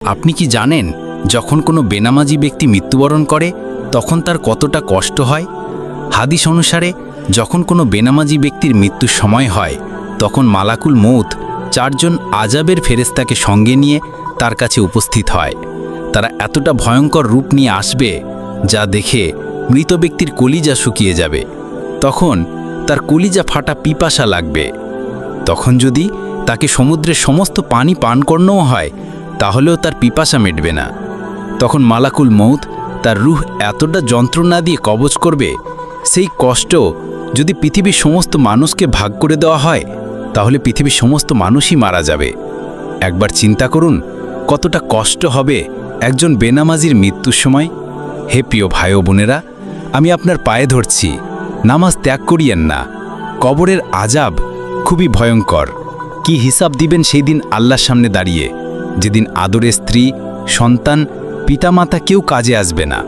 আপনি কি জানেন যখন কোনো বেনামাজি ব্যক্তি মৃত্যুবরণ করে তখন তার কতটা কষ্ট হয়? হাদিস অনুসারে যখন কোনো বেনামাজি ব্যক্তির মৃত্যুর সময় হয় তখন মালাকুল মউত 4 জন আযাবের ফেরেশতাকে সঙ্গে নিয়ে তার কাছে উপস্থিত হয়। তারা এতটা ভয়ঙ্কর রূপ নিয়ে আসবে যা দেখে মৃত ব্যক্তির কলিজা শুকিয়ে যাবে। তখন তার কলিজা ফাটা পিপাসা লাগবে। তখন যদি তাকে সমুদ্রের সমস্ত পানি পান করানোও হয় তাহলেও তার পিপাসা মিটবে না। তখন মালাকুল মউত তার রূহ এতটা যন্ত্রণা দিয়ে কবজ করবে, সেই কষ্ট যদি পৃথিবীর সমস্ত মানুষকে ভাগ করে দেওয়া হয় তাহলে পৃথিবীর সমস্ত মানুষই মারা যাবে। একবার চিন্তা করুন কতটা কষ্ট হবে একজন বেনামাজির মৃত্যুর সময়। হে প্রিয় ভাই ও বোনেরা, আমি আপনার পায়ে ধরছি, নামাজ ত্যাগ করিয়েন না। কবরের আযাব খুবই ভয়ঙ্কর। কি হিসাব দিবেন সেই দিন আল্লাহর সামনে দাঁড়িয়ে, যেদিন আদরের স্ত্রী, সন্তান, পিতামাতা কেউ কাজে আসবে না।